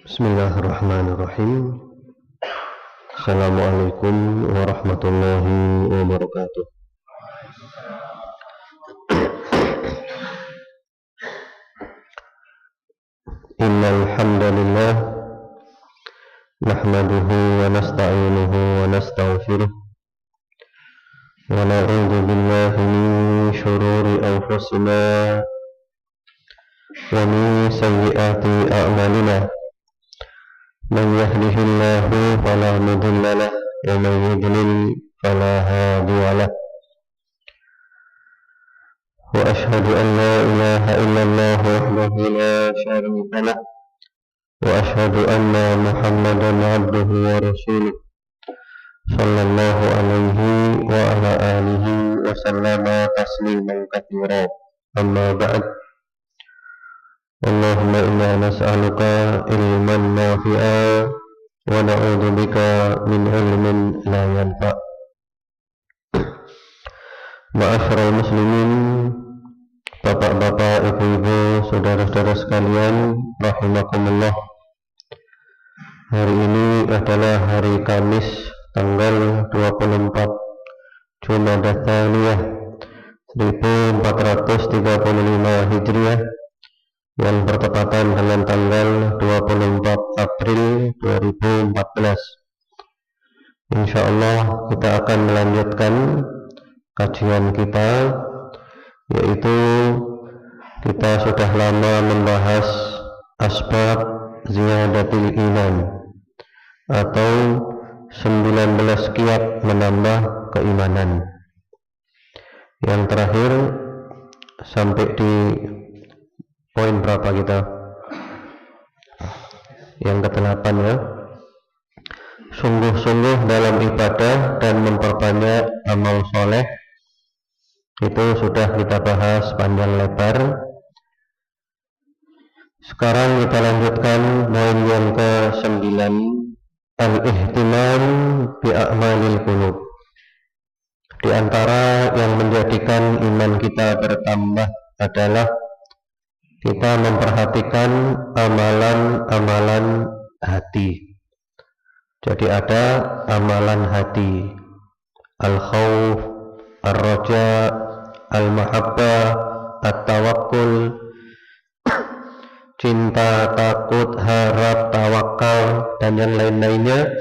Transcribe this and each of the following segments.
Bismillahirrahmanirrahim. Assalamualaikum warahmatullahi wabarakatuh. Innal hamdalillah nahmaduhu wa nasta'inuhu wa nastaghfiruh wa na'udzu billahi min shururi anfusina wa min sayyiati a'malina. Man yahdihillahu fala mudilla lahu wa man yudlil fala hadiya lahu. Wa ashhadu an la ilaha illallah wahdahu la syarika lahu wa ashhadu anna Muhammadan abduhu wa rasuluh sallallahu alaihi wa ala alihi wa sallama tasliman katsira. Amma ba'd. Allahumma inna nas'aluka ilman nafi'a wa na'udzu bika min ilmin la yanfa'. Ma'asyiral muslimin, bapak-bapak, ibu-ibu, saudara-saudara sekalian, rahimakumullah. Hari ini adalah hari Kamis tanggal 24 Jumadats Tsaniyah 1435 Hijriah yang bertepatan dengan tanggal 24 April 2014. Insyaallah kita akan melanjutkan kajian kita, yaitu kita sudah lama membahas asbab ziyadatil iman atau 19 kiat menambah keimanan. Yang terakhir sampai di poin berapa kita? Yang ke-8 ya. Sungguh-sungguh dalam ibadah dan memperbanyak amal soleh. Itu sudah kita bahas panjang lebar. Sekarang kita lanjutkan poin yang ke-9, al-ihtimam bi a'malil qulub. Di antara yang menjadikan iman kita bertambah adalah kita memperhatikan amalan-amalan hati. Jadi ada amalan hati, al-khauf, ar-raja, al-mahabbah, at-tawakkul, cinta, takut, harap, tawakal, dan yang lain-lainnya,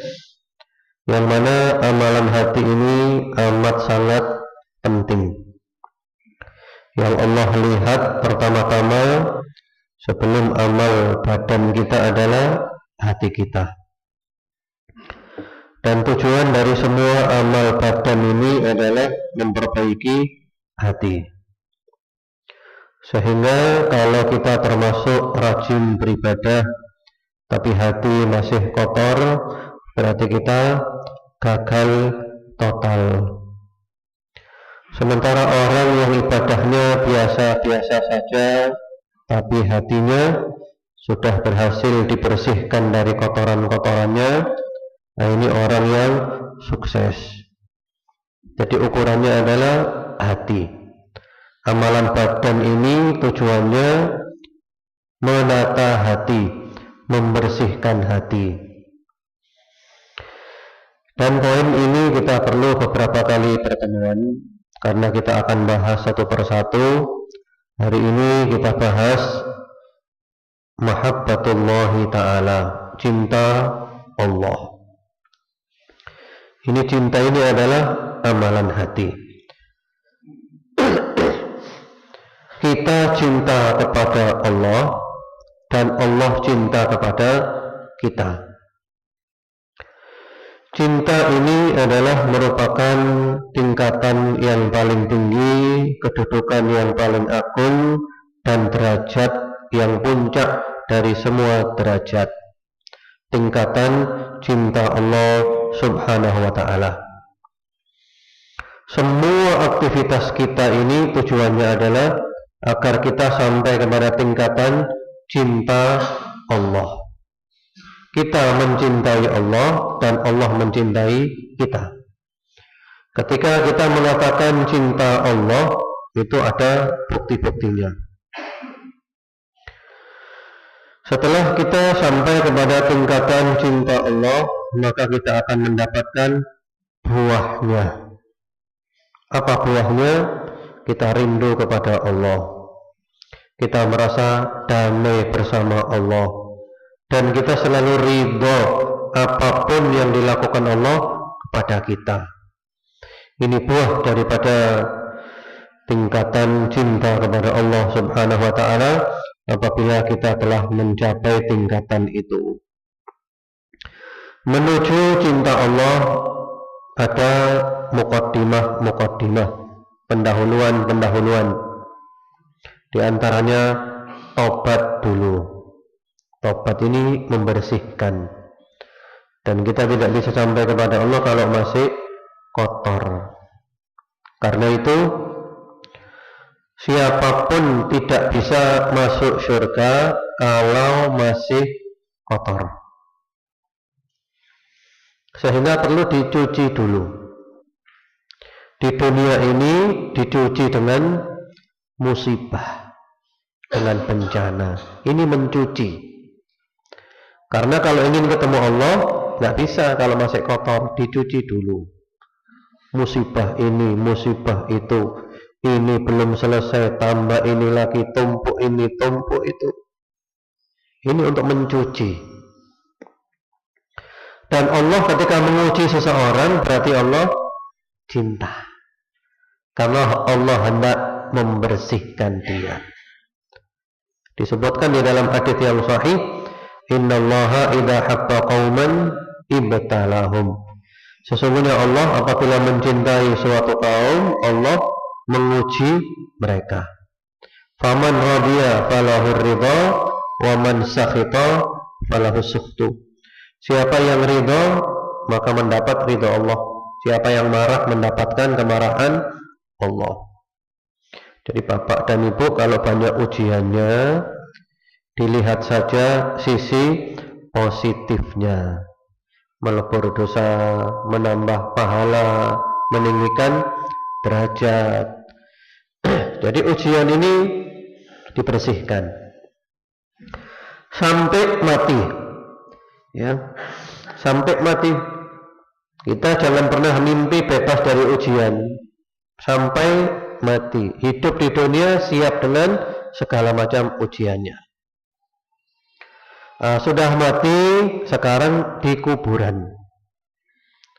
yang mana amalan hati ini amat sangat penting. Yang Allah lihat pertama-tama sebelum amal badan kita adalah hati kita. Dan tujuan dari semua amal badan ini adalah memperbaiki hati. Sehingga kalau kita termasuk rajin beribadah tapi hati masih kotor, berarti kita gagal total. Sementara orang yang ibadahnya biasa-biasa saja, tapi hatinya sudah berhasil dibersihkan dari kotoran-kotorannya, nah ini orang yang sukses. Jadi ukurannya adalah hati. Amalan badan ini tujuannya menata hati, membersihkan hati. Dan poin ini kita perlu beberapa kali pertemuan, karena kita akan bahas satu persatu. Hari ini kita bahas mahabbatullahi ta'ala, cinta Allah. Ini cinta ini adalah amalan hati. Kita cinta kepada Allah dan Allah cinta kepada kita. Cinta ini adalah merupakan tingkatan yang paling tinggi, kedudukan yang paling agung, dan derajat yang puncak dari semua derajat. Tingkatan cinta Allah subhanahu wa ta'ala. Semua aktivitas kita ini tujuannya adalah agar kita sampai kepada tingkatan cinta Allah. Kita mencintai Allah dan Allah mencintai kita. Ketika kita mengatakan cinta Allah, itu ada bukti-buktinya. Setelah kita sampai kepada tingkatan cinta Allah, maka kita akan mendapatkan buahnya. Apa buahnya? Kita rindu kepada Allah, kita merasa damai bersama Allah, dan kita selalu ridho apapun yang dilakukan Allah kepada kita. Ini buah daripada tingkatan cinta kepada Allah Subhanahu wa ta'ala apabila kita telah mencapai tingkatan itu. Menuju cinta Allah ada muqaddimah, pendahuluan. Di antaranya tobat dulu. Tobat ini membersihkan, dan kita tidak bisa sampai kepada Allah kalau masih kotor. Karena itu siapapun tidak bisa masuk surga kalau masih kotor, sehingga perlu dicuci dulu. Di dunia ini dicuci dengan musibah, dengan bencana. Ini mencuci. Karena kalau ingin ketemu Allah nggak bisa kalau masih kotor, dicuci dulu. Musibah ini, musibah itu, ini belum selesai, tambah ini lagi, tumpuk ini, tumpuk itu. Ini untuk mencuci. Dan Allah ketika menguji seseorang berarti Allah cinta, karena Allah hendak membersihkan dia. Disebutkan di dalam hadis yang sahih, innallaha idza habba qauman ibtalahum. Sesungguhnya Allah apabila mencintai suatu kaum, Allah menguji mereka. Faman radiya falahu ridha wa man sakhita falahu sukhtu. Siapa yang ridha maka mendapat ridha Allah. Siapa yang marah mendapatkan kemarahan Allah. Jadi bapak dan ibu, kalau banyak ujiannya, dilihat saja sisi positifnya. Melebur dosa, menambah pahala, meninggikan derajat. Jadi ujian ini dibersihkan sampai mati, ya, sampai mati. Kita jangan pernah mimpi bebas dari ujian sampai mati. Hidup di dunia siap dengan segala macam ujiannya. Sudah mati, sekarang di kuburan.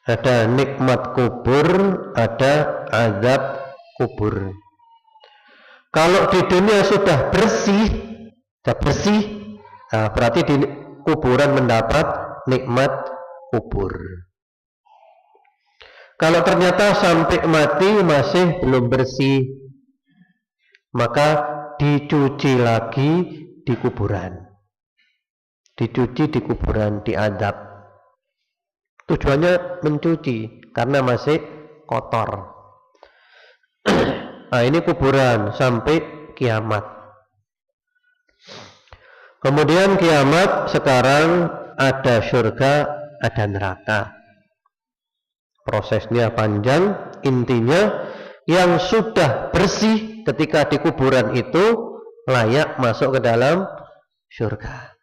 Ada nikmat kubur, ada azab kubur. Kalau di dunia sudah bersih, berarti di kuburan mendapat nikmat kubur. Kalau ternyata sampai mati masih belum bersih, maka dicuci lagi di kuburan. Dicuci di kuburan, diadab. Tujuannya mencuci karena masih kotor. Nah, ini kuburan sampai kiamat. Kemudian kiamat, sekarang ada surga, ada neraka. Prosesnya panjang. Intinya yang sudah bersih ketika di kuburan itu layak masuk ke dalam surga.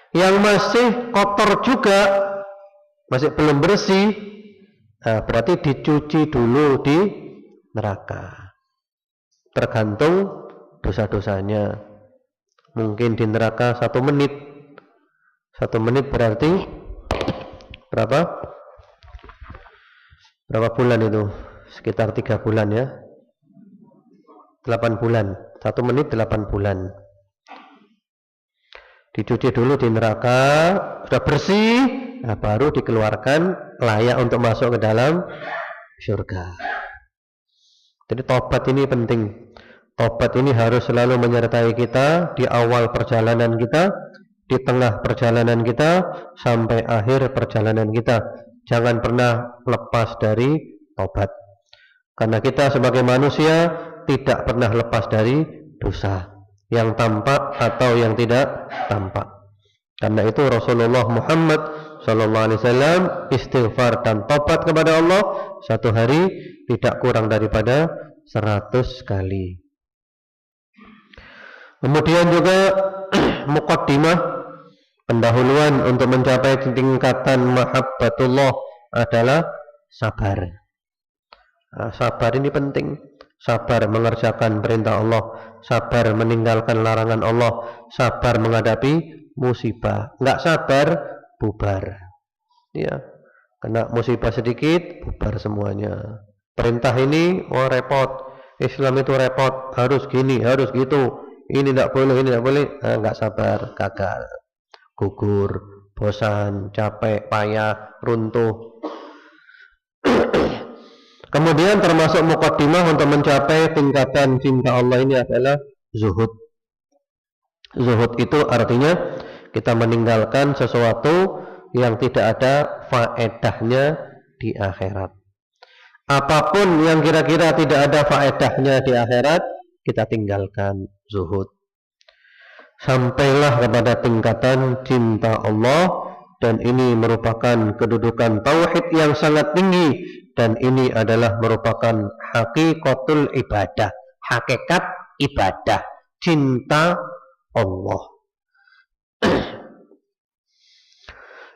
Yang masih kotor juga, masih belum bersih, berarti dicuci dulu di neraka. Tergantung dosa-dosanya. Mungkin di neraka 1 menit. 1 menit berarti berapa? Berapa bulan itu? Sekitar 3 bulan ya. 8 bulan. 1 menit 8 bulan. Dicuci dulu di neraka, sudah bersih, nah baru dikeluarkan layak untuk masuk ke dalam surga. Jadi tobat ini penting. Tobat ini harus selalu menyertai kita di awal perjalanan kita, di tengah perjalanan kita, sampai akhir perjalanan kita. Jangan pernah lepas dari tobat. Karena kita sebagai manusia tidak pernah lepas dari dosa, yang tampak atau yang tidak tampak. Karena itu Rasulullah Muhammad SAW istighfar dan tobat kepada Allah satu hari tidak kurang daripada 100 kali. Kemudian juga muqaddimah, pendahuluan untuk mencapai tingkatan mahabbatullah adalah sabar. Nah, sabar ini penting. Sabar mengerjakan perintah Allah, sabar meninggalkan larangan Allah, sabar menghadapi musibah. Enggak sabar, bubar. Ya, kena musibah sedikit, bubar semuanya. Perintah ini, wah repot. Islam itu repot, harus gini, harus gitu. Ini tidak boleh, ini tidak boleh. Nah, enggak sabar, gagal, gugur, bosan, capek, payah, runtuh. Kemudian termasuk muqaddimah untuk mencapai tingkatan cinta Allah ini adalah zuhud. Zuhud itu artinya kita meninggalkan sesuatu yang tidak ada faedahnya di akhirat. Apapun yang kira-kira tidak ada faedahnya di akhirat, kita tinggalkan, zuhud. Sampailah kepada tingkatan cinta Allah, dan ini merupakan kedudukan tauhid yang sangat tinggi, dan ini adalah merupakan hakikatul ibadah, hakikat ibadah, cinta Allah.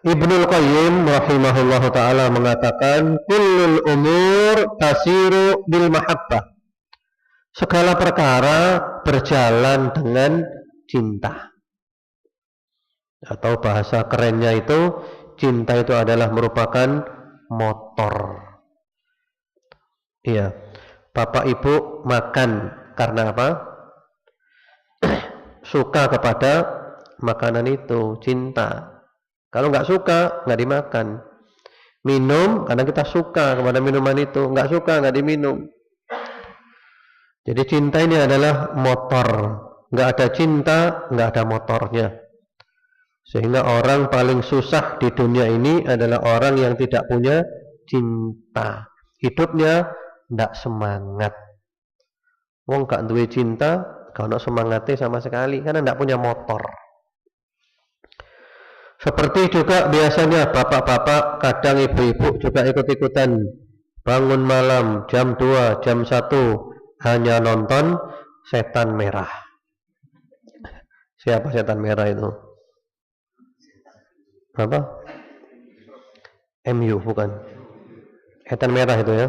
Ibnul Qayyim rahimahullahu ta'ala mengatakan, kullul umur tasiru bil mahabbah. Segala perkara berjalan dengan cinta. Atau bahasa kerennya itu, cinta itu adalah merupakan motor. Iya, bapak ibu makan karena apa? Suka kepada makanan itu, cinta. Kalau nggak suka, nggak dimakan. Minum karena kita suka kepada minuman itu, nggak suka nggak diminum. Jadi cinta ini adalah motor. Nggak ada cinta, nggak ada motornya. Sehingga orang paling susah di dunia ini adalah orang yang tidak punya cinta. Hidupnya ndak semangat. Wong gak duwe cinta, gak ono semangatnya sama sekali karena ndak punya motor. Seperti juga biasanya bapak-bapak, kadang ibu-ibu juga ikut-ikutan bangun malam jam 2, jam 1 hanya nonton Setan Merah. Siapa Setan Merah itu? Apa? MU bukan? Setan Merah itu ya.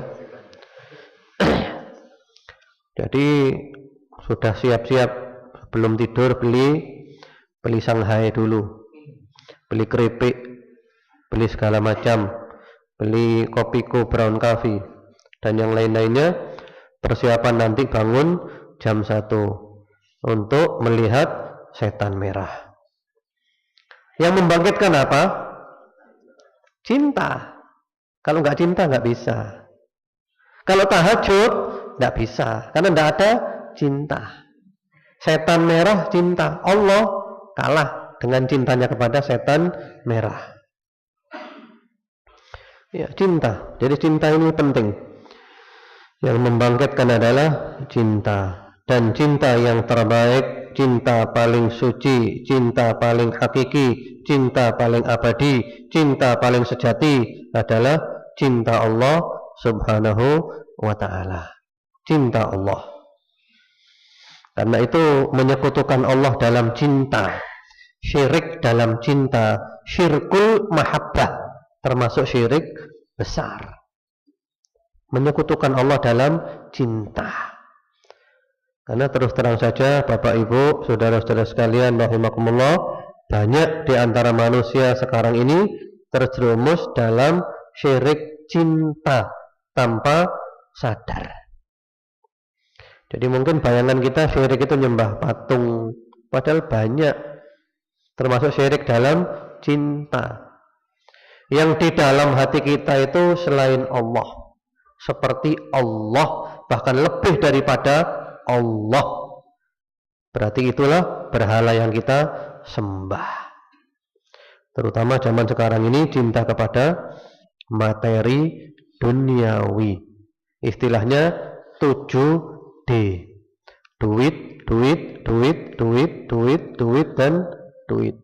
Jadi sudah siap-siap sebelum tidur beli Shanghai dulu, beli keripik, beli segala macam, beli kopiko, brown coffee, dan yang lain-lainnya. Persiapan nanti bangun jam 1 untuk melihat Setan Merah. Yang membangkitkan apa? Cinta. Kalau nggak cinta nggak bisa. Kalau tahajud nggak bisa, karena nggak ada cinta. Setan Merah cinta, Allah kalah dengan cintanya kepada Setan Merah. Ya, cinta. Jadi cinta ini penting. Yang membangkitkan adalah cinta, dan cinta yang terbaik, cinta paling suci, cinta paling hakiki, cinta paling abadi, cinta paling sejati adalah cinta Allah Subhanahu wa ta'ala. Cinta Allah. Karena itu menyekutukan Allah dalam cinta, syirik dalam cinta, syirkul mahabbah, termasuk syirik besar. Menyekutukan Allah dalam cinta. Karena terus terang saja Bapak Ibu, saudara-saudara sekalian rahimakumullah, banyak di antara manusia sekarang ini terjerumus dalam syirik cinta tanpa sadar. Jadi mungkin bayangan kita syirik itu nyembah patung, padahal banyak termasuk syirik dalam cinta. Yang di dalam hati kita itu selain Allah, seperti Allah, bahkan lebih daripada Allah. Berarti itulah berhala yang kita sembah. Terutama zaman sekarang ini cinta kepada materi duniawi. Istilahnya 7D. Duit, duit, duit, duit, duit, duit, dan duit.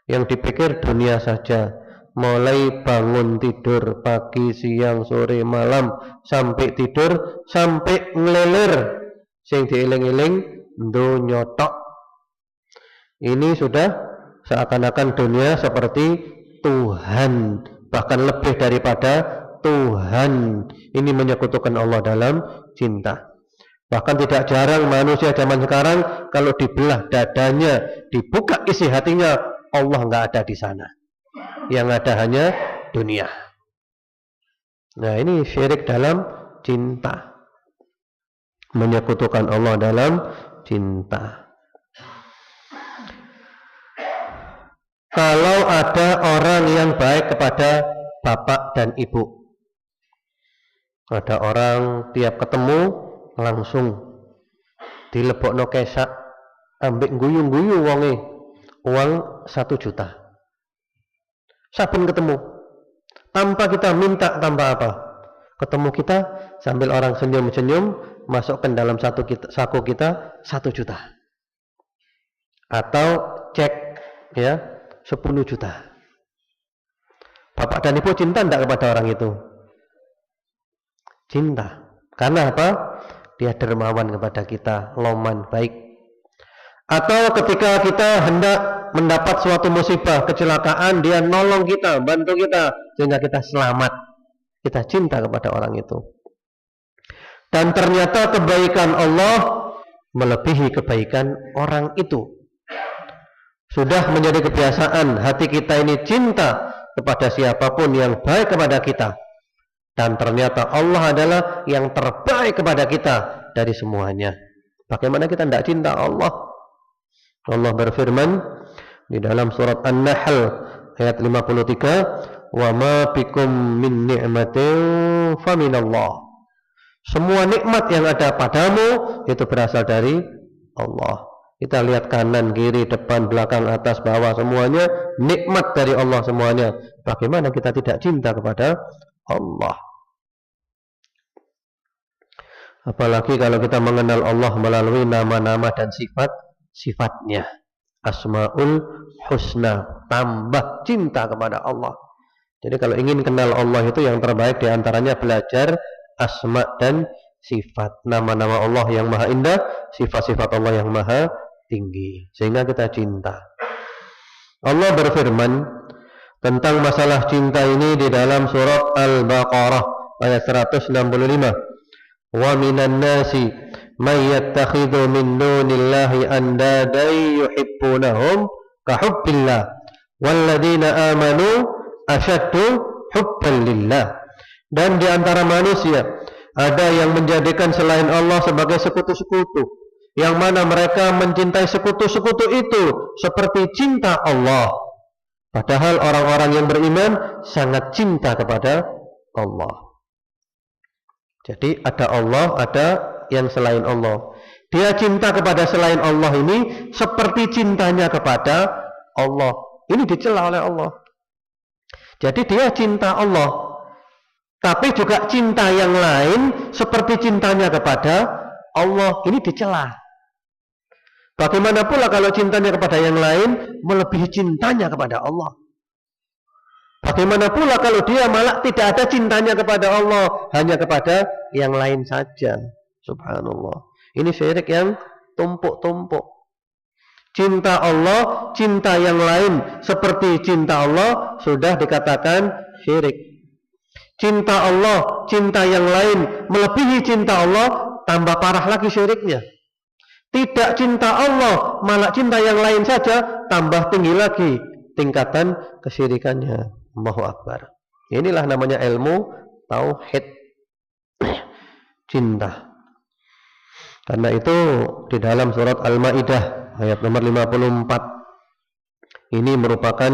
Yang dipikir dunia saja. Mulai bangun tidur pagi, siang, sore, malam, sampai tidur, sampai ngelelir. Sing dieling-eling donya tok, Ini sudah seakan-akan dunia seperti Tuhan, bahkan lebih daripada Tuhan. Ini menyekutukan Allah dalam cinta. Bahkan tidak jarang manusia zaman sekarang kalau dibelah dadanya, dibuka isi hatinya, Allah nggak ada di sana. Yang ada hanya dunia. Nah, ini syirik dalam cinta. Menyekutukan Allah dalam cinta. Kalau ada orang yang baik kepada bapak dan ibu, ada orang tiap ketemu langsung dilebokno kesak, ambek guyu-guyu wonge, uang 1 juta. Saben ketemu, tanpa kita minta, tanpa apa, ketemu kita sambil orang senyum-senyum, masukkan dalam saku kita 1 juta, atau cek ya 10 juta. Bapak dan ibu cinta tidak kepada orang itu? Cinta. Karena apa? Dia dermawan kepada kita, loman, baik. Atau ketika kita hendak mendapat suatu musibah, kecelakaan, dia nolong kita, bantu kita, sehingga kita selamat. Kita cinta kepada orang itu. Dan ternyata kebaikan Allah melebihi kebaikan orang itu. Sudah menjadi kebiasaan hati kita ini cinta kepada siapapun yang baik kepada kita. Dan ternyata Allah adalah yang terbaik kepada kita dari semuanya. Bagaimana kita tidak cinta Allah? Allah berfirman di dalam surat An-Nahl ayat 53, "Wa ma bikum min ni'matin faminallah." Semua nikmat yang ada padamu itu berasal dari Allah. Kita lihat kanan, kiri, depan, belakang, atas, bawah, semuanya nikmat dari Allah semuanya. Bagaimana kita tidak cinta kepada Allah? Apalagi kalau kita mengenal Allah melalui nama-nama dan sifat-sifatnya. Asmaul Husna, tambah cinta kepada Allah. Jadi kalau ingin kenal Allah itu yang terbaik diantaranya belajar asma dan sifat. Nama-nama Allah yang maha indah, sifat-sifat Allah yang maha tinggi, sehingga kita cinta. Allah berfirman tentang masalah cinta ini di dalam surat Al-Baqarah ayat 165. Wa minan nasi may yattakhidhu min dunillahi andadan yuhibbunahum ka hubbillah walladzina amanu ashaddu hubban lillah. Dan di antara manusia ada yang menjadikan selain Allah sebagai sekutu-sekutu, yang mana mereka mencintai sekutu-sekutu itu seperti cinta Allah. Padahal orang-orang yang beriman sangat cinta kepada Allah. Jadi ada Allah, ada yang selain Allah. Dia cinta kepada selain Allah ini seperti cintanya kepada Allah. Ini dicela oleh Allah. Jadi dia cinta Allah, tapi juga cinta yang lain seperti cintanya kepada Allah. Ini dicela. Bagaimana pula kalau cintanya kepada yang lain melebihi cintanya kepada Allah? Bagaimana pula kalau dia malah tidak ada cintanya kepada Allah, hanya kepada yang lain saja? Subhanallah. Ini syirik yang tumpuk-tumpuk. Cinta Allah, cinta yang lain seperti cinta Allah sudah dikatakan syirik. Cinta Allah, cinta yang lain melebihi cinta Allah, tambah parah lagi syiriknya. Tidak cinta Allah, malah cinta yang lain saja, tambah tinggi lagi tingkatan kesyirikannya. Allahu Akbar. Inilah namanya ilmu tauhid, cinta. Karena itu di dalam surat Al-Maidah ayat nomor 54 ini merupakan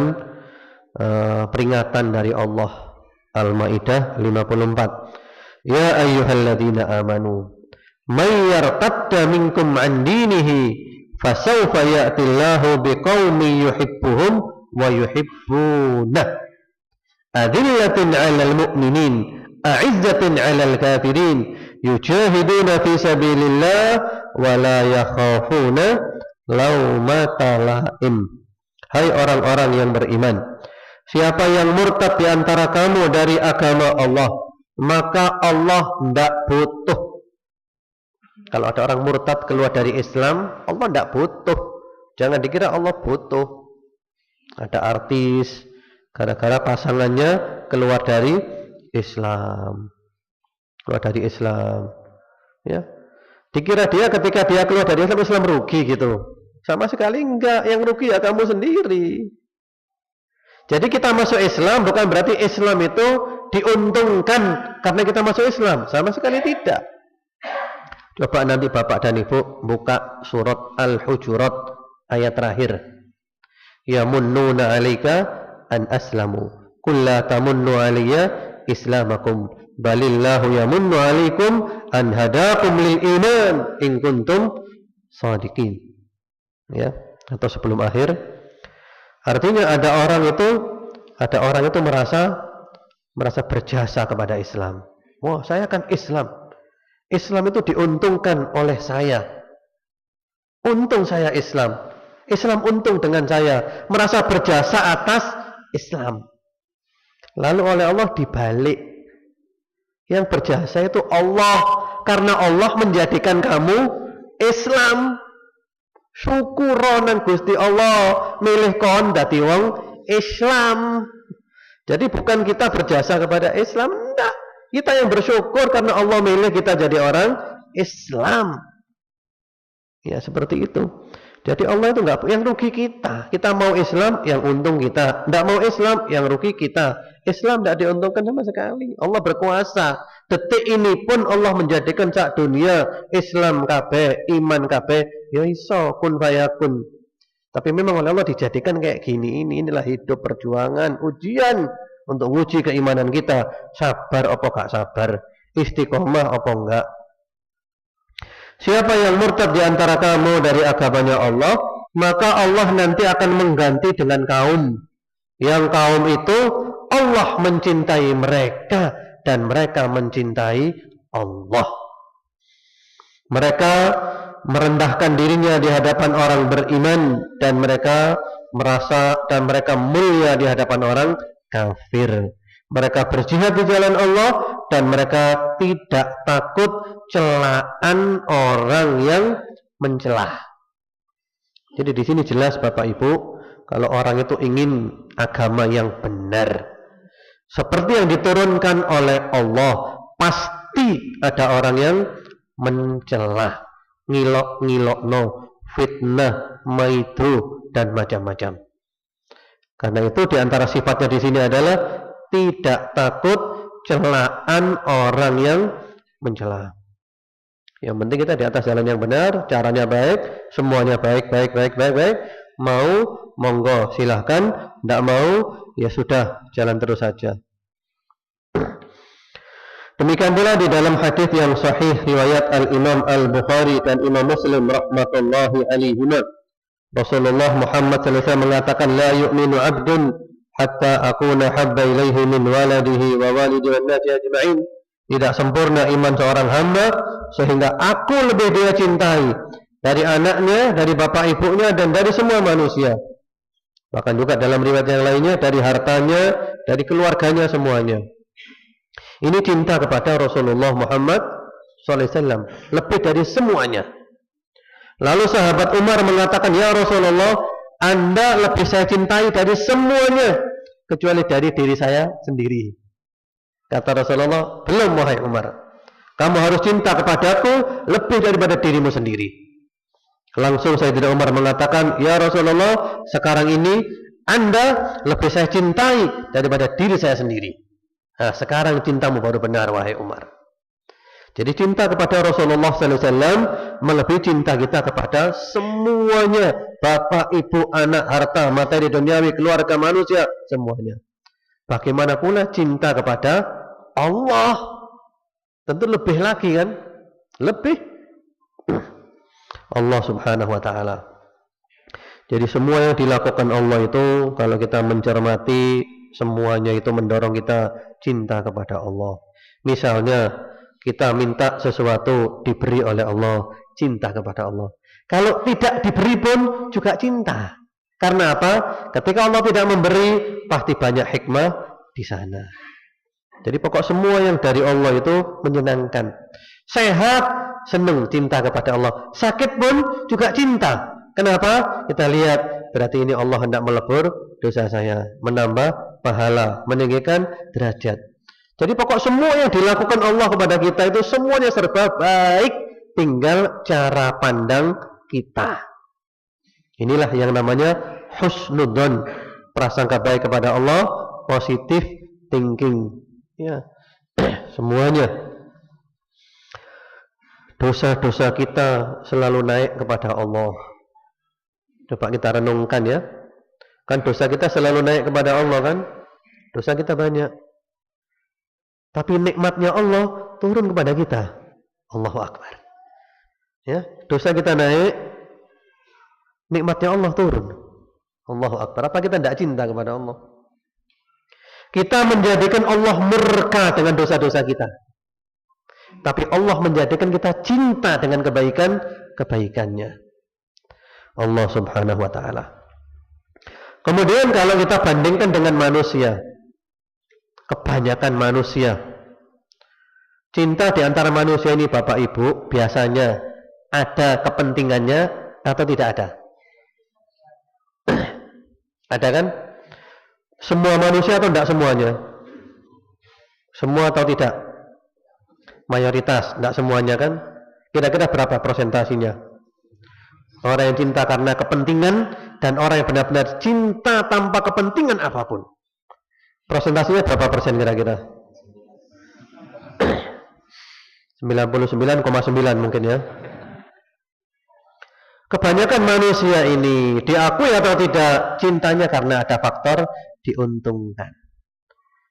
peringatan dari Allah. Al-Maidah 54. Ya ayyuhalladzina amanu may yartadda minkum an dinihi fasawfa ya'tillahu biqaumin yuhibbuhum wa yuhibbunah adillatin 'alal mu'minin a'izzatin 'alal kafirin yujahiduna fi sabilillah wa la yakhafuna laumata laim. Hai orang-orang yang beriman, siapa yang murtad di antara kamu dari agama Allah, maka Allah tidak butuh. Kalau ada orang murtad keluar dari Islam, Allah tidak butuh Jangan dikira Allah butuh. Ada artis gara-gara pasangannya keluar dari Islam. Keluar dari Islam. Ya. Dikira dia ketika dia keluar dari Islam, Islam rugi gitu. Sama sekali enggak. Yang rugi ya kamu sendiri. Jadi kita masuk Islam bukan berarti Islam itu diuntungkan karena kita masuk Islam. Sama sekali tidak. Coba nanti Bapak dan Ibu buka surat Al-Hujurat ayat terakhir. Yamunnuna 'alaika an aslamu. Qul la tamunnu 'alayya islamakum balillahu yamunnu 'alaikum an hadakum lil iman in kuntum shadiqin. Ya, atau sebelum akhir. Artinya ada orang itu merasa berjasa kepada Islam. Wah, saya kan Islam. Islam itu diuntungkan oleh saya. Untung saya Islam. Islam untung dengan saya. Merasa berjasa atas Islam. Lalu oleh Allah dibalik. Yang berjasa itu Allah. Karena Allah menjadikan kamu Islam. Syukuronan Gusti Allah. Milih kon dadi wong Islam. Jadi bukan kita berjasa kepada Islam. Enggak. Kita yang bersyukur karena Allah milih kita jadi orang Islam. Ya seperti itu. Jadi Allah itu enggak yang rugi kita. Kita mau Islam yang untung kita. Enggak mau Islam yang rugi kita. Islam tidak diuntungkan sama sekali. Allah berkuasa. Detik ini pun Allah menjadikan sak dunia Islam kabeh, iman kabeh, ya iso kun fayakun. Tapi memang oleh Allah dijadikan kayak gini. Inilah hidup perjuangan, ujian untuk uji keimanan kita. Sabar apa gak sabar, istiqomah apa enggak. Siapa yang murtad di antara kamu dari agamanya Allah, maka Allah nanti akan mengganti dengan kaum. Yang kaum itu Allah mencintai mereka dan mereka mencintai Allah. Mereka merendahkan dirinya di hadapan orang beriman dan mereka mulia di hadapan orang kafir. Mereka berjihad di jalan Allah dan mereka tidak takut celaan orang yang mencelah. Jadi di sini jelas Bapak Ibu, kalau orang itu ingin agama yang benar, seperti yang diturunkan oleh Allah, pasti ada orang yang mencelah, ngilok-ngilokno, fitnah, maidru dan macam-macam. Karena itu di antara sifatnya di sini adalah tidak takut celaan orang yang mencela. Yang penting kita di atas jalan yang benar, caranya baik, semuanya baik. Mau, monggo silahkan. Tidak mau, ya sudah, jalan terus saja. Demikian pula di dalam hadis yang sahih riwayat Al-Imam Al-Bukhari dan Imam Muslim rahmatullahi alaihima, Rasulullah Muhammad SAW mengatakan, la yu'minu abdun hatta akuna habba ilaihi min waladihi wa walidi wan nasi ajma'in. Tidak sempurna iman seorang hamba sehingga aku lebih dia cintai dari anaknya, dari bapak ibunya dan dari semua manusia. Bahkan juga dalam riwayat yang lainnya dari hartanya, dari keluarganya semuanya. Ini cinta kepada Rasulullah Muhammad SAW lebih dari semuanya. Lalu sahabat Umar mengatakan, ya Rasulullah, Anda lebih saya cintai dari semuanya kecuali dari diri saya sendiri. Kata Rasulullah, belum wahai Umar. Kamu harus cinta kepadaku lebih daripada dirimu sendiri. Langsung Sayyidina Umar mengatakan, ya Rasulullah, sekarang ini Anda lebih saya cintai daripada diri saya sendiri. Nah, sekarang cintamu baru benar wahai Umar. Jadi cinta kepada Rasulullah SAW melebihi cinta kita kepada semuanya. Bapak, ibu, anak, harta, materi duniawi, keluarga manusia, semuanya. Bagaimana pula cinta kepada Allah? Tentu lebih lagi kan? Lebih Allah subhanahu wa ta'ala. Jadi semua yang dilakukan Allah itu, kalau kita mencermati, semuanya itu mendorong kita cinta kepada Allah. Misalnya kita minta sesuatu diberi oleh Allah, cinta kepada Allah. Kalau tidak diberi pun juga cinta. Karena apa? Ketika Allah tidak memberi, pasti banyak hikmah di sana. Jadi pokok semua yang dari Allah itu menyenangkan. Sehat, senang, cinta kepada Allah. Sakit pun juga cinta. Kenapa? Kita lihat, berarti ini Allah hendak melebur dosa saya, menambah pahala, meninggikan derajat. Jadi pokok semua yang dilakukan Allah kepada kita itu semuanya serba baik, tinggal cara pandang kita. Inilah yang namanya husnudzon, prasangka baik kepada Allah, positive thinking. Ya, semuanya. Dosa-dosa kita selalu naik kepada Allah. Coba kita renungkan ya. Kan dosa kita selalu naik kepada Allah kan? Dosa kita banyak. Tapi nikmatnya Allah turun kepada kita. Allahu Akbar. Ya, dosa kita naik, nikmatnya Allah turun. Allahu Akbar. Apa kita tidak cinta kepada Allah? Kita menjadikan Allah murka dengan dosa-dosa kita. Tapi Allah menjadikan kita cinta dengan kebaikannya. Allah Subhanahu wa ta'ala. Kemudian kalau kita bandingkan dengan manusia, kebanyakan manusia, cinta di antara manusia ini Bapak Ibu biasanya ada kepentingannya atau tidak ada? Ada kan? Semua manusia atau tidak semuanya? Semua atau tidak? Mayoritas, tidak semuanya kan? Kira-kira berapa persentasinya? Orang yang cinta karena kepentingan dan orang yang benar-benar cinta tanpa kepentingan apapun. Persentasinya berapa persen kira-kira? 99,9 mungkin ya. Kebanyakan manusia ini diakui atau tidak cintanya karena ada faktor diuntungkan.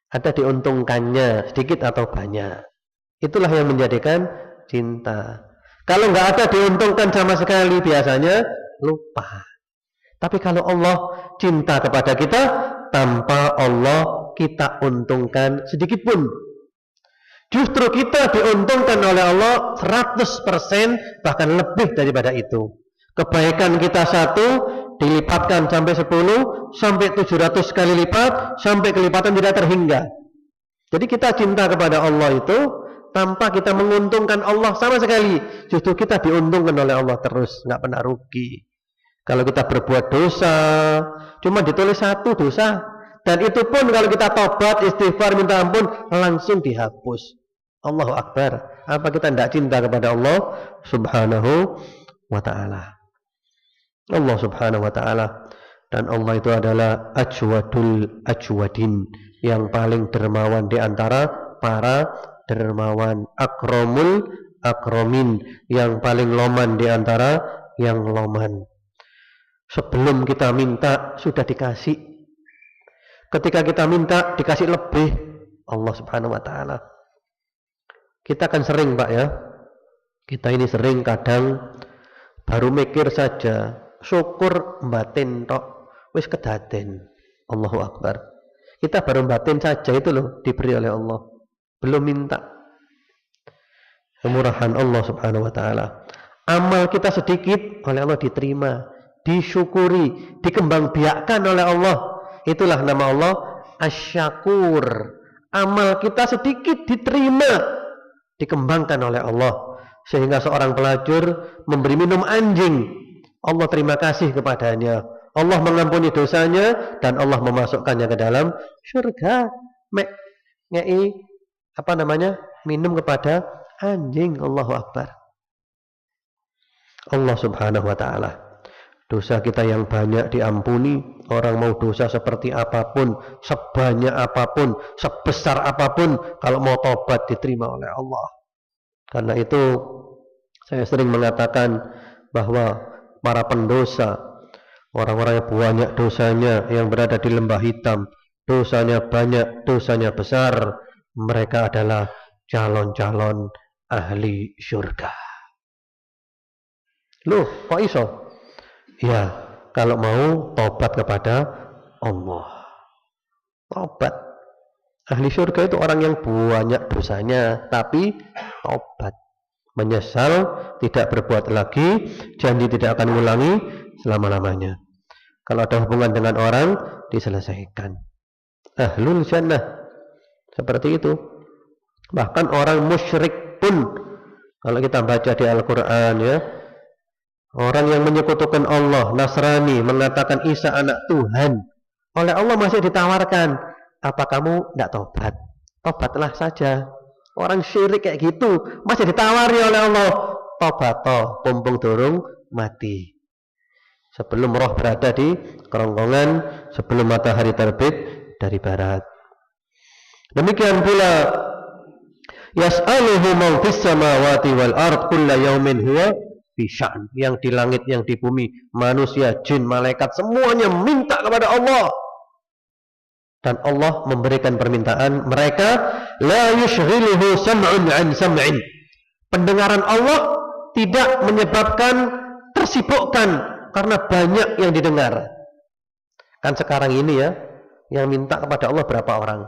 Ada diuntungkannya sedikit atau banyak. Itulah yang menjadikan cinta. Kalau nggak ada diuntungkan sama sekali biasanya lupa. Tapi kalau Allah cinta kepada kita, tanpa Allah kita untungkan sedikit pun. Justru kita diuntungkan oleh Allah 100%, bahkan lebih daripada itu. Kebaikan kita 1 dilipatkan sampai 10, sampai 700 kali lipat, sampai kelipatan tidak terhingga. Jadi kita cinta kepada Allah itu tanpa kita menguntungkan Allah sama sekali. Justru kita diuntungkan oleh Allah terus, nggak pernah rugi. Kalau kita berbuat dosa, cuma ditulis 1 dosa, dan itu pun kalau kita tobat, istighfar, minta ampun, langsung dihapus. Allahu Akbar. Apa kita tidak cinta kepada Allah Subhanahu wa ta'ala? Allah Subhanahu wa ta'ala, dan Allah itu adalah ajwadul ajwadin, yang paling dermawan di antara para dermawan, akromul akromin, yang paling loman di antara yang loman. Sebelum kita minta sudah dikasih. Ketika kita minta dikasih lebih. Allah Subhanahu wa ta'ala. Kita kan sering Pak ya, kita ini sering kadang baru mikir saja, syukur batin tok wis kedaden. Allahu Akbar. Kita baru batin saja itu loh diberi oleh Allah, belum minta. Kemurahan Allah Subhanahu wa ta'ala. Amal kita sedikit oleh Allah diterima, disyukuri, dikembangbiakkan oleh Allah. Itulah nama Allah Asy-Syakur. Amal kita sedikit diterima, dikembangkan oleh Allah, sehingga seorang pelacur memberi minum anjing, Allah terima kasih kepadanya, Allah mengampuni dosanya, dan Allah memasukkannya ke dalam surga. Ngei apa namanya, minum kepada anjing. Allahu Akbar. Allah Subhanahu wa ta'ala. Dosa kita yang banyak diampuni. Orang mau dosa seperti apapun, sebanyak apapun, sebesar apapun, kalau mau tobat diterima oleh Allah. Karena itu saya sering mengatakan bahwa para pendosa, orang-orang yang banyak dosanya, yang berada di lembah hitam, dosanya banyak, dosanya besar, mereka adalah calon-calon ahli syurga. Loh, kok iso? Ya, kalau mau tobat kepada Allah. Tobat. Ahli syurga itu orang yang banyak dosanya, tapi tobat. Menyesal, tidak berbuat lagi, janji tidak akan mengulangi selama-lamanya. Kalau ada hubungan dengan orang, diselesaikan. Ahlul jannah. Seperti itu. Bahkan orang musyrik pun, kalau kita baca di Al-Quran ya, Orang yang menyekutukan Allah, Nasrani, mengatakan Isa anak Tuhan, oleh Allah masih ditawarkan, apa kamu tidak tobat? Tobatlah saja. Orang syirik kayak gitu masih ditawari oleh Allah, tobat toh, pumpung durung mati. Sebelum roh berada di kerongkongan, sebelum matahari terbit dari barat. Demikian pula yas'aluhu man fis samawati wal ard kulla yaumin huwa fi sya'n. Yang di langit, yang di bumi, manusia, jin, malaikat, semuanya minta kepada Allah. Dan Allah memberikan permintaan mereka, la yushghiluhu sam'un an sam'in. Pendengaran Allah tidak menyebabkan tersibukkan karena banyak yang didengar. Kan sekarang ini ya, yang minta kepada Allah berapa orang?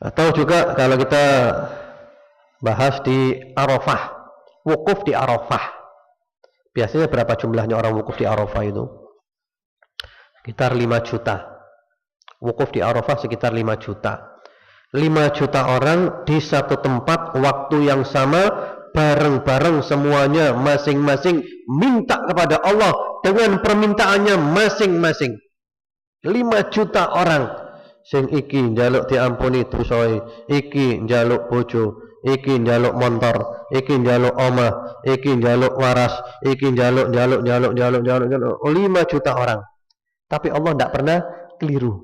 Atau juga kalau kita bahas di Arafah, wukuf di Arafah. Biasanya berapa jumlahnya orang wukuf di Arafah itu? Sekitar 5 juta. Wukuf di Arafah sekitar 5 juta. 5 juta orang di satu tempat, waktu yang sama, bareng-bareng semuanya, masing-masing minta kepada Allah dengan permintaannya masing-masing. 5 juta orang. Sing iki njaluk diampuni dosae, iki njaluk bojo, iki njaluk montor, iki njaluk omah, iki njaluk waras, iki njaluk 5 juta orang. Tapi Allah tidak pernah keliru.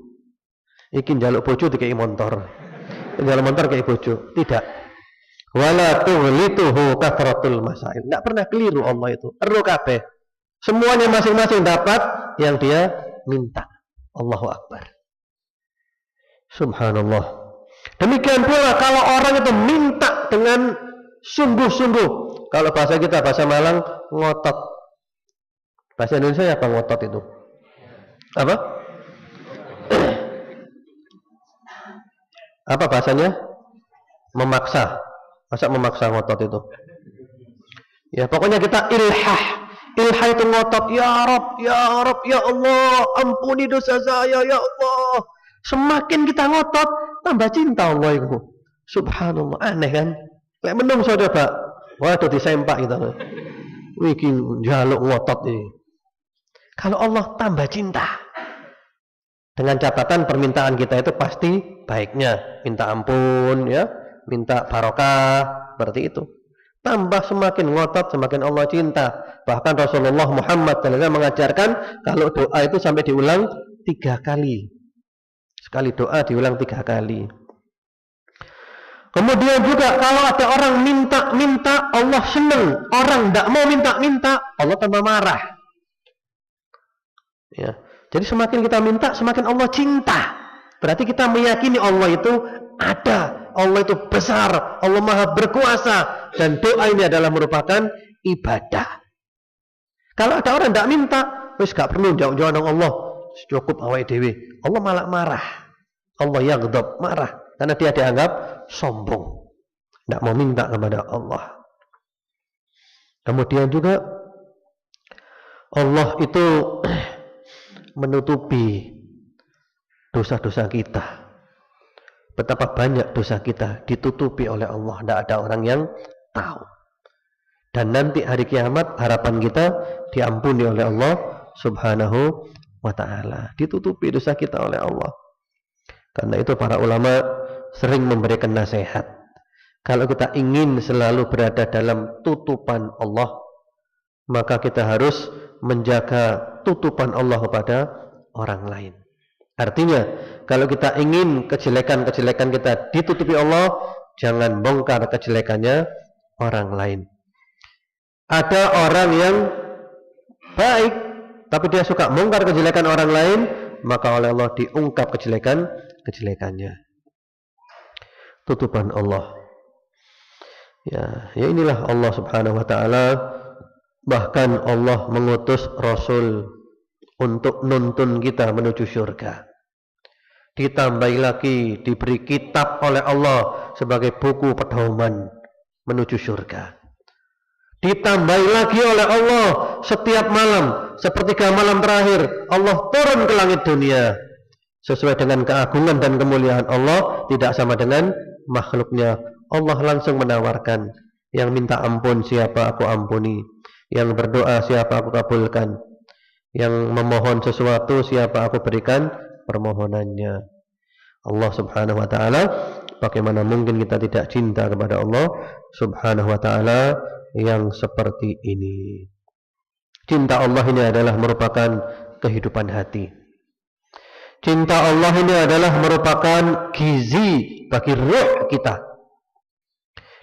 Iki njaluk bojo dikei montor, njaluk montor kei bojo, tidak. Wala tughlituhu kathratul masail. Tidak pernah keliru Allah itu. Ero kabeh. Semuanya masing-masing dapat yang dia minta. Allahu Akbar. Subhanallah. Demikian pula kalau orang itu minta dengan sungguh-sungguh. Kalau bahasa kita, bahasa Malang, ngotot. Bahasa Indonesia apa ngotot itu? Apa? Apa bahasanya? Memaksa. Masa memaksa ngotot itu? Ya pokoknya kita ilhah. Ilhah itu ngotot. Ya Rabb, ya Rabb, ya Allah, ampuni dosa saya, ya Allah. Semakin kita ngotot, tambah cinta Allah itu. Subhanallah, aneh kan? Lek menungso coba, waduh disempak gitu. Wiki jaluk ngotot ini. Kalau Allah tambah cinta. Dengan catatan permintaan kita itu pasti baiknya. Minta ampun, ya, minta barokah, seperti itu. Tambah semakin ngotot, semakin Allah cinta. Bahkan Rasulullah Muhammad SAW mengajarkan kalau doa itu sampai diulang 3 kali. Sekali doa diulang 3 kali. Kemudian juga kalau ada orang minta-minta, Allah senang. Orang tidak mau minta-minta, Allah tambah marah. Ya. Jadi semakin kita minta, semakin Allah cinta. Berarti kita meyakini Allah itu ada. Allah itu besar. Allah maha berkuasa. Dan doa ini adalah merupakan ibadah. Kalau ada orang tidak minta, wis gak perlu jauh-jauh nang Allah. Cukup awake dhewe. Allah malah marah. Allah yaghdab, marah karena dia dianggap sombong. Tidak mau minta kepada Allah. Kemudian juga Allah itu menutupi dosa-dosa kita. Betapa banyak dosa kita ditutupi oleh Allah. Tidak ada orang yang tahu. Dan nanti hari kiamat harapan kita diampuni oleh Allah Subhanahu wa ta'ala. Ditutupi dosa kita oleh Allah. Karena itu para ulama sering memberikan nasihat. Kalau kita ingin selalu berada dalam tutupan Allah, maka kita harus menjaga tutupan Allah kepada orang lain. Artinya, kalau kita ingin kejelekan-kejelekan kita ditutupi Allah, jangan bongkar kejelekannya orang lain. Ada orang yang baik, tapi dia suka bongkar kejelekan orang lain, maka oleh Allah diungkap kejelekannya. Tutupan Allah. Ya inilah Allah Subhanahu wa ta'ala. Bahkan Allah mengutus Rasul untuk nuntun kita menuju surga. Ditambahi lagi, diberi kitab oleh Allah sebagai buku pedoman menuju surga. Ditambahi lagi oleh Allah setiap malam, sepertiga malam terakhir, Allah turun ke langit dunia. Sesuai dengan keagungan dan kemuliaan Allah, tidak sama dengan makhluknya. Allah langsung menawarkan, Yang minta ampun siapa aku ampuni, yang berdoa siapa aku kabulkan, yang memohon sesuatu siapa aku berikan permohonannya. Allah Subhanahu wa taala, bagaimana mungkin kita tidak cinta kepada Allah Subhanahu wa taala yang seperti ini. Cinta Allah ini adalah merupakan kehidupan hati. Cinta Allah ini adalah merupakan gizi bagi ruh kita.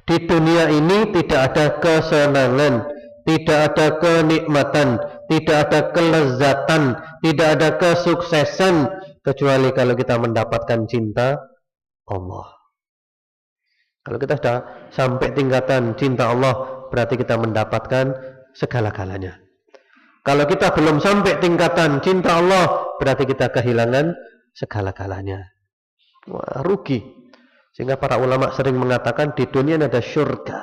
Di dunia ini tidak ada kesenangan, tidak ada kenikmatan, tidak ada kelezatan, tidak ada kesuksesan kecuali kalau kita mendapatkan cinta Allah. Kalau kita sudah sampai tingkatan cinta Allah, berarti kita mendapatkan segala-galanya. Kalau kita belum sampai tingkatan cinta Allah, berarti kita kehilangan segala-galanya. Wah, rugi. Sehingga para ulama sering mengatakan di dunia ada syurga.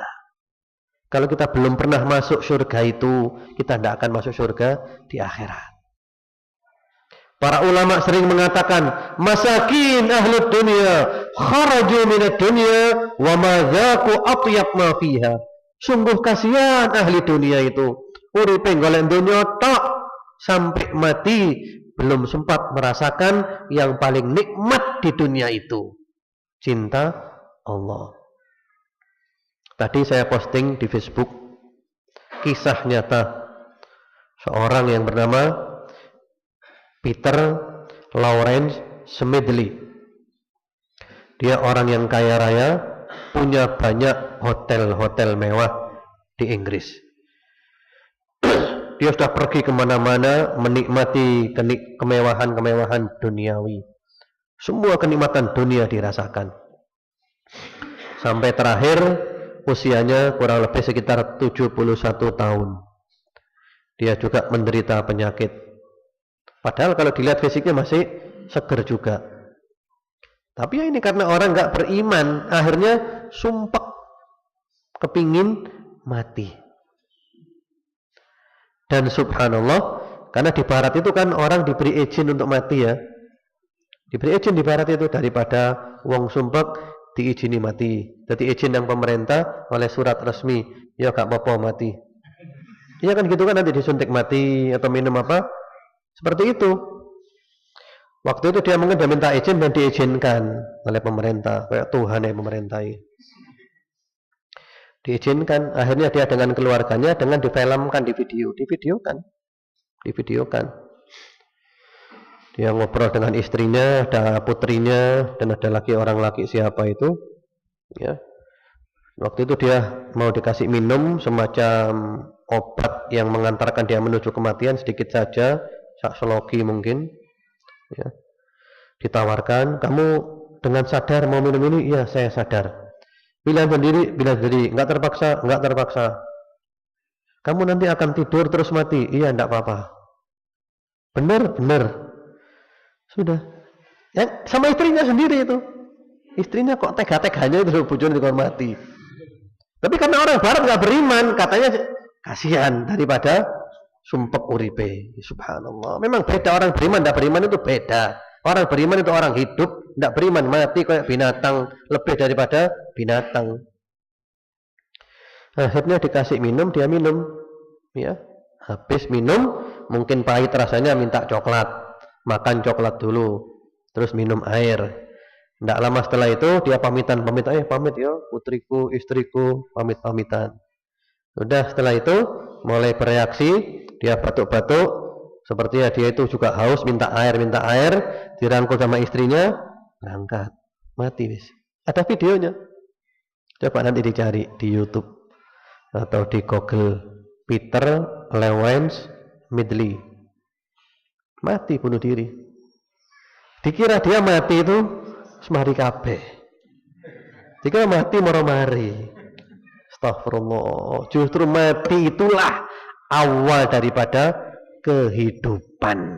Kalau kita belum pernah masuk syurga itu, kita tidak akan masuk syurga di akhirat. Para ulama sering mengatakan, masakin ahli dunia kharaju minad dunya wa ma dzaqu atyab ma fiha. Sungguh kasihan ahli dunia itu. Uripe golek dunia tok sampai mati belum sempat merasakan yang paling nikmat di dunia itu, cinta Allah. Tadi saya posting di Facebook kisah nyata seorang yang bernama Peter Lawrence Smedley. Dia orang yang kaya raya, punya banyak hotel-hotel mewah di Inggris. Dia sudah pergi kemana-mana menikmati kemewahan-kemewahan duniawi. Semua kenikmatan dunia dirasakan. Sampai terakhir usianya kurang lebih sekitar 71 tahun. Dia juga menderita penyakit. Padahal kalau dilihat fisiknya masih seger juga. Tapi ya ini karena orang nggak beriman, akhirnya sumpek, kepingin mati. Dan subhanallah, karena di barat itu kan orang diberi izin untuk mati ya. Diberi izin di barat itu daripada wong sumpek diizini mati. Jadi izin yang pemerintah oleh surat resmi, ya gak apa-apa mati. Iya kan gitu kan, nanti disuntik mati atau minum apa. Seperti itu. Waktu itu dia mungkin dia minta izin dan diizinkan oleh pemerintah. Kayak Tuhan yang memerintahi. Diizinkan, akhirnya dia dengan keluarganya dengan difilmkan di video, divideokan. Dia ngobrol dengan istrinya, ada putrinya, dan ada lagi orang laki siapa itu, ya. Waktu itu dia mau dikasih minum semacam obat yang mengantarkan dia menuju kematian sedikit saja, saksologi mungkin, ya. Ditawarkan, kamu dengan sadar mau minum ini? Iya, saya sadar. Bilang sendiri, enggak terpaksa. Kamu nanti akan tidur terus mati. Iya, enggak apa-apa. Benar. Sudah. Ya, sama istrinya sendiri itu. Istrinya kok tega-teganya itu bojone dihormati. Tapi karena orang barat enggak beriman, katanya kasihan daripada sumpek uripe. Subhanallah. Memang beda, orang beriman dan beriman itu beda. Orang beriman itu orang hidup, tidak beriman mati kayak binatang, lebih daripada binatang. Akhirnya dikasih minum, dia minum, ya. Habis minum, mungkin pahit rasanya, minta coklat, makan coklat dulu, terus minum air. Tidak lama setelah itu dia pamit ya, putriku, istriku, pamitan. Sudah setelah itu mulai bereaksi, dia batuk-batuk. Sepertinya dia itu juga haus, minta air, dirangkul sama istrinya, berangkat, mati wis. Ada videonya. Coba nanti dicari di YouTube atau di Google, Peter Lawrence Smedley. Mati, bunuh diri. Dikira dia mati itu semari kabeh. Dikira mati moro-mari. Astagfirullah. Justru mati itulah awal daripada kehidupan.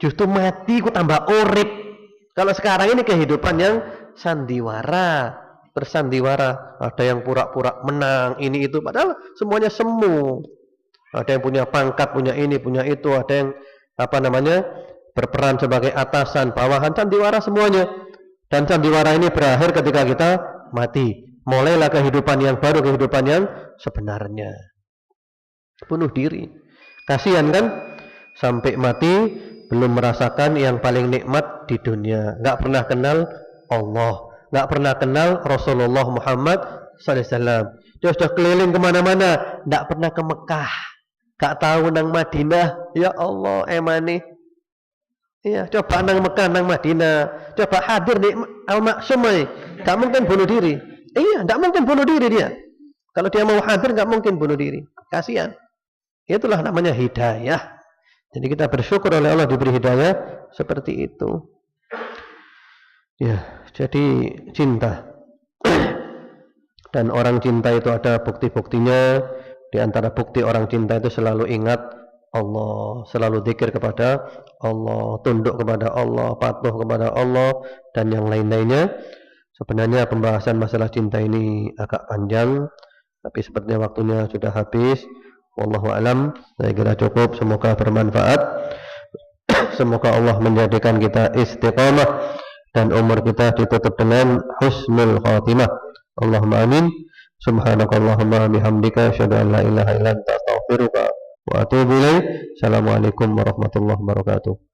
Justru mati ku tambah urip. Kalau sekarang ini kehidupan yang sandiwara, bersandiwara. Ada yang pura-pura menang, ini itu, padahal semuanya semu. Ada yang punya pangkat, punya ini, punya itu. Ada yang berperan sebagai atasan, bawahan, sandiwara semuanya. Dan sandiwara ini berakhir ketika kita mati. mulailah kehidupan yang baru, kehidupan yang sebenarnya. Bunuh diri. Kasihan kan? Sampai mati belum merasakan yang paling nikmat di dunia. Nggak pernah kenal Allah, nggak pernah kenal Rasulullah Muhammad SAW. Dia sudah keliling kemana-mana, nggak pernah ke Mekah, nggak tahu nang Madinah. Ya Allah, emane. Iya, coba nang Mekah, nang Madinah, coba hadir di Al-Maksum, nggak mungkin bunuh diri. Iya, nggak mungkin bunuh diri dia. Kalau dia mau hadir, nggak mungkin bunuh diri. Kasihan. Itulah namanya hidayah. Jadi kita bersyukur oleh Allah diberi hidayah seperti itu. Ya, jadi cinta. Dan orang cinta itu ada bukti-buktinya. Di antara bukti orang cinta itu selalu ingat Allah, selalu zikir kepada Allah, tunduk kepada Allah, patuh kepada Allah, dan yang lain-lainnya. Sebenarnya pembahasan masalah cinta ini agak panjang, tapi sepertinya waktunya sudah habis. Wallahu alam, saya kira cukup. Semoga bermanfaat. Semoga Allah menjadikan kita istiqamah dan umur kita ditutup dengan husnul khatimah. Allahumma amin. Subhanakallahumma bihamdika asyhadu an la ilaha illa anta astaghfiruka wa atubu ilaik. Assalamualaikum warahmatullahi wabarakatuh.